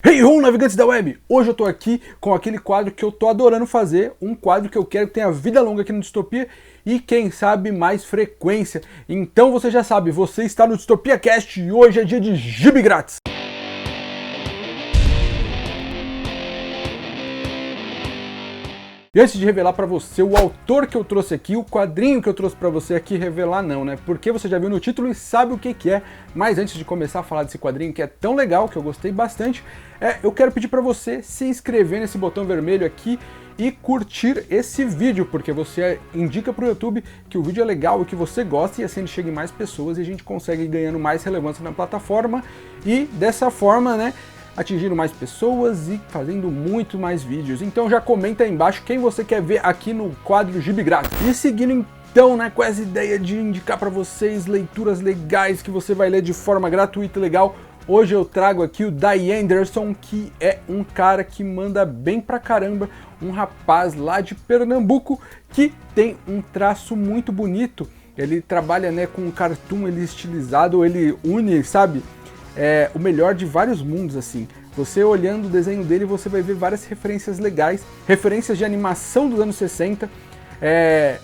Hey ho, navegantes da web! Hoje eu tô aqui com aquele quadro que eu tô adorando fazer, um quadro que eu quero que tenha vida longa aqui no Distopia e quem sabe mais frequência. Então você já sabe, você está no Distopia Cast e hoje é dia de Gibi Grátis! E antes de revelar pra você o autor que eu trouxe aqui, o quadrinho que eu trouxe pra você aqui, revelar não, né? Porque você já viu no título e sabe o que é. Mas antes de começar a falar desse quadrinho que é tão legal, que eu gostei bastante, eu quero pedir pra você se inscrever nesse botão vermelho aqui e curtir esse vídeo, porque você indica pro YouTube que o vídeo é legal e que você gosta, e assim ele chega em mais pessoas e a gente consegue ir ganhando mais relevância na plataforma e dessa forma, né, atingindo mais pessoas e fazendo muito mais vídeos. Então já comenta aí embaixo quem você quer ver aqui no quadro Gibi Grátis. E seguindo então, né, com essa ideia de indicar para vocês leituras legais que você vai ler de forma gratuita e legal, hoje eu trago aqui o Dai Anderson, que é um cara que manda bem pra caramba, um rapaz lá de Pernambuco que tem um traço muito bonito. Ele trabalha, né, com um cartoon, ele estilizado, ele une, sabe, o melhor de vários mundos, assim. Você olhando o desenho dele, você vai ver várias referências legais, referências de animação dos anos 60,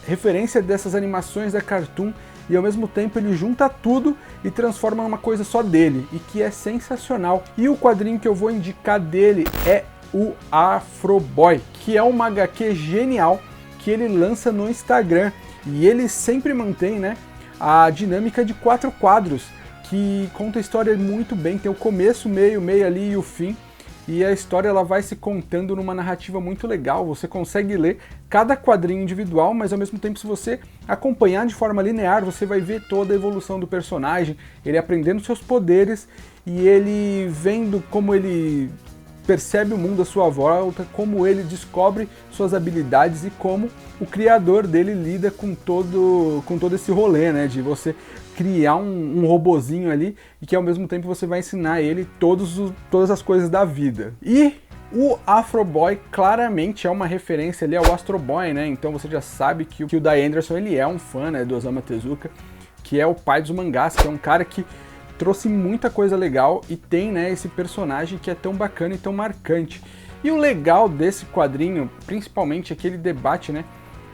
referência dessas animações da Cartoon, e ao mesmo tempo ele junta tudo e transforma numa coisa só dele, e que é sensacional. E o quadrinho que eu vou indicar dele é o Afro Boy, que é uma HQ genial que ele lança no Instagram, e ele sempre mantém, né, a dinâmica de 4 quadros, que conta a história muito bem, tem o começo, meio ali e o fim, e a história ela vai se contando numa narrativa muito legal. Você consegue ler cada quadrinho individual, mas ao mesmo tempo, se você acompanhar de forma linear, você vai ver toda a evolução do personagem, ele aprendendo seus poderes e ele vendo como ele percebe o mundo à sua volta, como ele descobre suas habilidades e como o criador dele lida com todo esse rolê, né, de você criar um robozinho ali e que ao mesmo tempo você vai ensinar ele todas as coisas da vida. E o Afro Boy claramente é uma referência ali ao Astro Boy, né, então você já sabe que o Dai Anderson ele é um fã, né, do Osamu Tezuka, que é o pai dos mangás, que é um cara que trouxe muita coisa legal e tem, né, esse personagem que é tão bacana e tão marcante. E o legal desse quadrinho, principalmente, é que ele debate, né,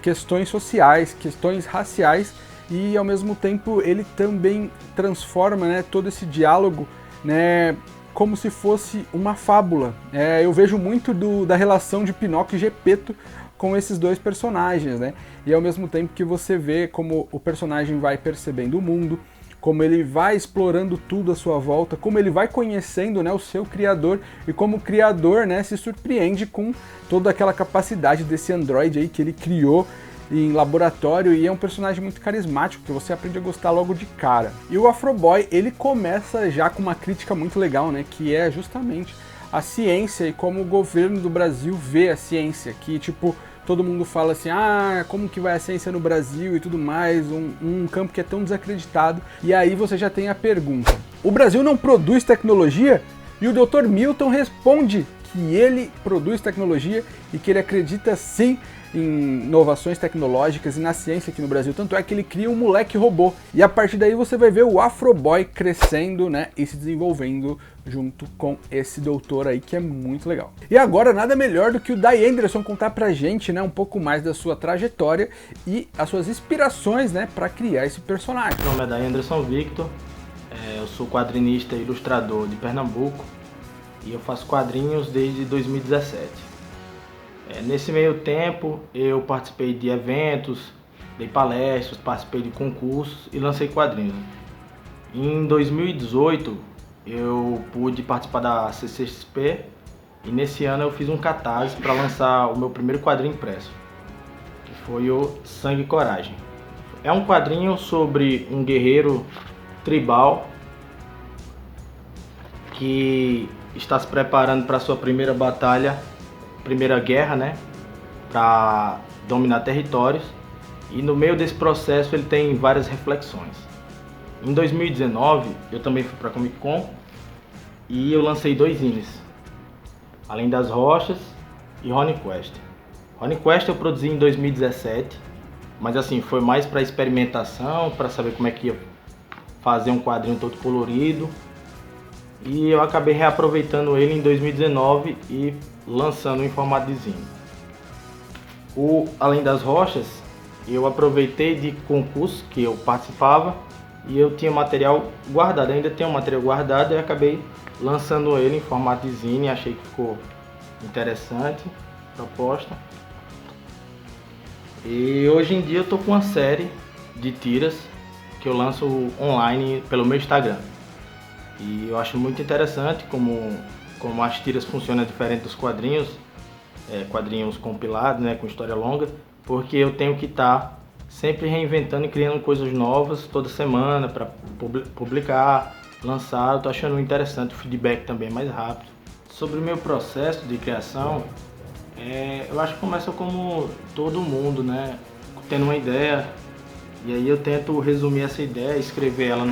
questões sociais, questões raciais, e ao mesmo tempo ele também transforma, né, todo esse diálogo, né, como se fosse uma fábula. Eu vejo muito da relação de Pinóquio e Gepeto com esses dois personagens, né, e ao mesmo tempo que você vê como o personagem vai percebendo o mundo, como ele vai explorando tudo à sua volta, como ele vai conhecendo, né, o seu criador, e como o criador, né, se surpreende com toda aquela capacidade desse androide aí que ele criou em laboratório, e é um personagem muito carismático, que você aprende a gostar logo de cara. E o Afro Boy, ele começa já com uma crítica muito legal, né, que é justamente a ciência e como o governo do Brasil vê a ciência, que tipo, todo mundo fala assim, como que vai a ciência no Brasil e tudo mais, um campo que é tão desacreditado. E aí você já tem a pergunta, o Brasil não produz tecnologia? E o Dr. Milton responde que ele produz tecnologia e que ele acredita sim em inovações tecnológicas e na ciência aqui no Brasil, tanto é que ele cria um moleque robô, e a partir daí você vai ver o Afro Boy crescendo, né, e se desenvolvendo junto com esse doutor aí, que é muito legal. E agora nada melhor do que o Dai Anderson contar pra gente, né, um pouco mais da sua trajetória e as suas inspirações, né, para criar esse personagem. Meu nome é Dai Anderson Victor, eu sou quadrinista e ilustrador de Pernambuco e eu faço quadrinhos desde 2017. Nesse meio tempo eu participei de eventos, dei palestras, participei de concursos e lancei quadrinhos. Em 2018 eu pude participar da CCXP e nesse ano eu fiz um catarse para lançar o meu primeiro quadrinho impresso, que foi o Sangue e Coragem. É um quadrinho sobre um guerreiro tribal que está se preparando para sua primeira batalha, primeira guerra, né, para dominar territórios, e no meio desse processo ele tem várias reflexões. Em 2019 eu também fui para a Comic Con e eu lancei 2 zines, Além das Rochas e Rony Quest. Rony Quest eu produzi em 2017, mas assim, foi mais para experimentação, para saber como é que ia fazer um quadrinho todo colorido. e eu acabei reaproveitando ele em 2019 e lançando em formato de zine. O Além das Rochas, eu aproveitei de concurso que eu participava e eu tinha material guardado, ainda tenho material guardado, e acabei lançando ele em formato de zine. Achei que ficou interessante a proposta. E hoje em dia eu tô com uma série de tiras que eu lanço online pelo meu Instagram. E eu acho muito interessante como as tiras funcionam diferente dos quadrinhos, quadrinhos compilados, né, com história longa, porque eu tenho que estar sempre reinventando e criando coisas novas toda semana para publicar, lançar. Eu tô achando interessante, o feedback também é mais rápido. Sobre o meu processo de criação, eu acho que começa como todo mundo, né, tendo uma ideia, e aí eu tento resumir essa ideia, escrever ela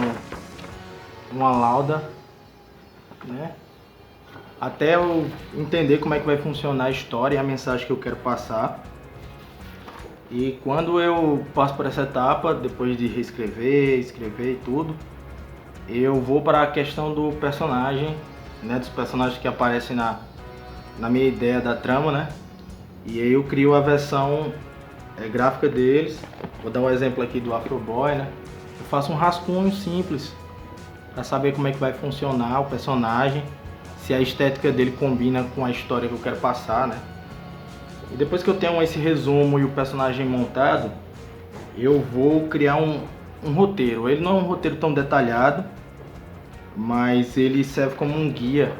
numa lauda, né, até eu entender como é que vai funcionar a história e a mensagem que eu quero passar. E quando eu passo por essa etapa, depois de reescrever, escrever e tudo, eu vou para a questão do personagem, né, dos personagens que aparecem na minha ideia da trama, né? E aí eu crio a versão gráfica deles. Vou dar um exemplo aqui do Afro Boy, né? Eu faço um rascunho simples para saber como é que vai funcionar o personagem, se a estética dele combina com a história que eu quero passar, né? E depois que eu tenho esse resumo e o personagem montado, eu vou criar um roteiro. Ele não é um roteiro tão detalhado, mas ele serve como um guia.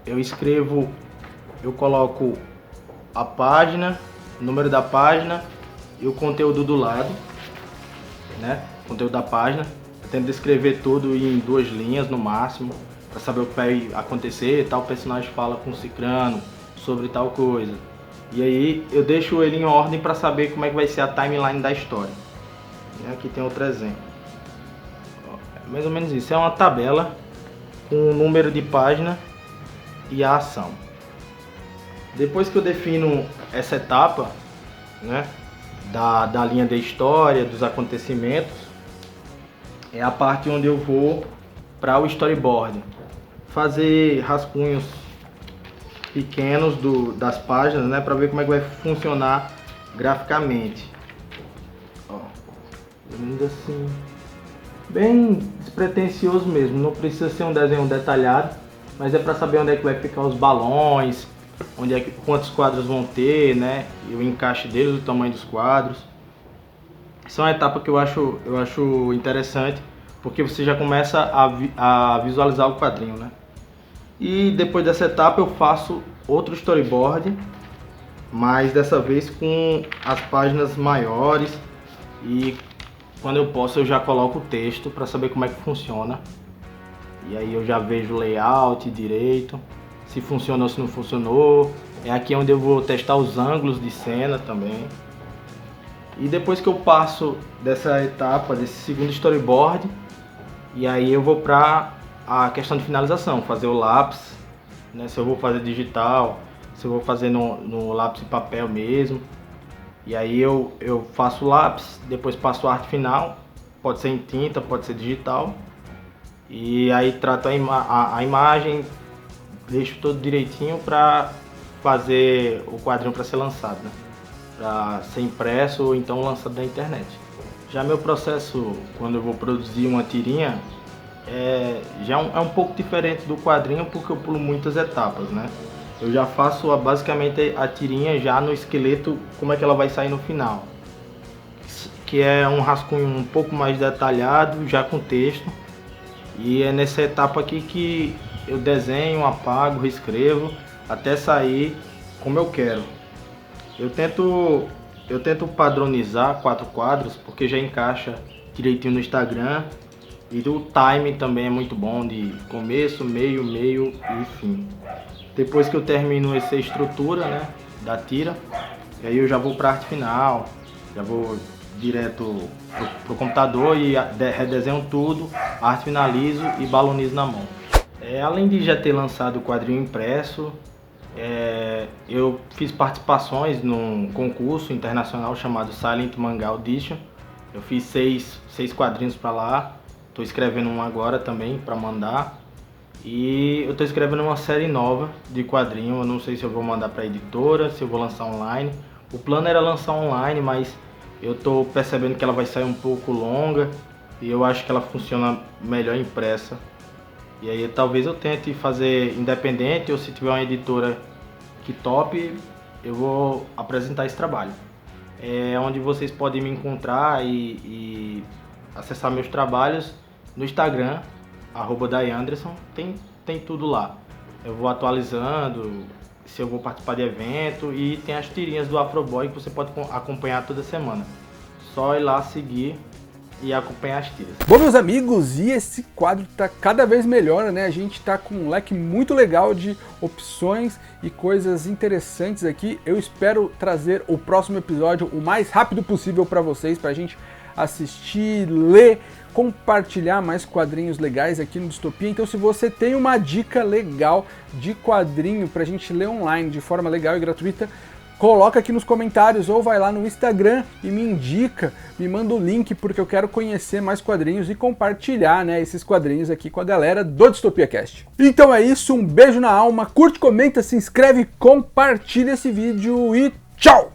Eu coloco a página, o número da página e o conteúdo do lado, né? O conteúdo da página. Eu tento descrever tudo em 2 linhas no máximo, para saber o que vai acontecer. Tal personagem fala com o cicrano sobre tal coisa. E aí eu deixo ele em ordem para saber como é que vai ser a timeline da história. Aqui tem outro exemplo. É mais ou menos isso. É uma tabela com o número de página e a ação. Depois que eu defino essa etapa, né, da linha da história, dos acontecimentos, é a parte onde eu vou para o storyboard. Fazer rascunhos pequenos das páginas, né, para ver como é que vai funcionar graficamente. Ó, assim, bem despretensioso mesmo, não precisa ser um desenho detalhado, mas é para saber onde é que vai ficar os balões, quantos quadros vão ter, né, e o encaixe deles, o tamanho dos quadros. Isso é uma etapa que eu acho interessante, porque você já começa a visualizar o quadrinho, né? E depois dessa etapa eu faço outro storyboard, mas dessa vez com as páginas maiores, e quando eu posso eu já coloco o texto para saber como é que funciona. E aí eu já vejo o layout direito, se funcionou, se não funcionou. É aqui onde eu vou testar os ângulos de cena também. E depois que eu passo dessa etapa, desse segundo storyboard, e aí eu vou para a questão de finalização, fazer o lápis, né, se eu vou fazer digital, se eu vou fazer no lápis de papel mesmo. E aí eu faço o lápis, depois passo a arte final, pode ser em tinta, pode ser digital. E aí trato a imagem, deixo tudo direitinho para fazer o quadrinho para ser lançado, né? Para ser impresso ou então lançado na internet. Já meu processo, quando eu vou produzir uma tirinha, já é um pouco diferente do quadrinho, porque eu pulo muitas etapas, né? Eu já faço basicamente a tirinha já no esqueleto, como é que ela vai sair no final, que é um rascunho um pouco mais detalhado, já com texto. E é nessa etapa aqui que eu desenho, apago, reescrevo, até sair como eu quero. Eu tento padronizar 4 quadros, porque já encaixa direitinho no Instagram. E o time também é muito bom, de começo, meio e fim. Depois que eu termino essa estrutura, né, da tira, aí eu já vou para a arte final, já vou direto pro computador e redesenho tudo, arte finalizo e balonizo na mão. Além de já ter lançado o quadrinho impresso, eu fiz participações num concurso internacional chamado Silent Manga Audition. Eu fiz seis quadrinhos para lá, estou escrevendo um agora também para mandar. E eu estou escrevendo uma série nova de quadrinho. Eu não sei se eu vou mandar para a editora, se eu vou lançar online. O plano era lançar online, mas eu estou percebendo que ela vai sair um pouco longa e eu acho que ela funciona melhor impressa. E aí talvez eu tente fazer independente, ou se tiver uma editora que tope, eu vou apresentar esse trabalho. É onde vocês podem me encontrar e acessar meus trabalhos no Instagram, @daianderson, tem tudo lá. Eu vou atualizando, se eu vou participar de evento, e tem as tirinhas do Afroboy que você pode acompanhar toda semana. Só ir lá seguir e acompanhar as tiras. Bom, meus amigos, e esse quadro tá cada vez melhor, né? A gente tá com um leque muito legal de opções e coisas interessantes aqui. Eu espero trazer o próximo episódio o mais rápido possível para vocês, pra gente assistir, ler, compartilhar mais quadrinhos legais aqui no Distopia. Então, se você tem uma dica legal de quadrinho pra gente ler online de forma legal e gratuita, coloca aqui nos comentários ou vai lá no Instagram e me indica, me manda o link, porque eu quero conhecer mais quadrinhos e compartilhar, né, esses quadrinhos aqui com a galera do Distopia Cast. Então é isso, um beijo na alma, curte, comenta, se inscreve, compartilha esse vídeo e tchau!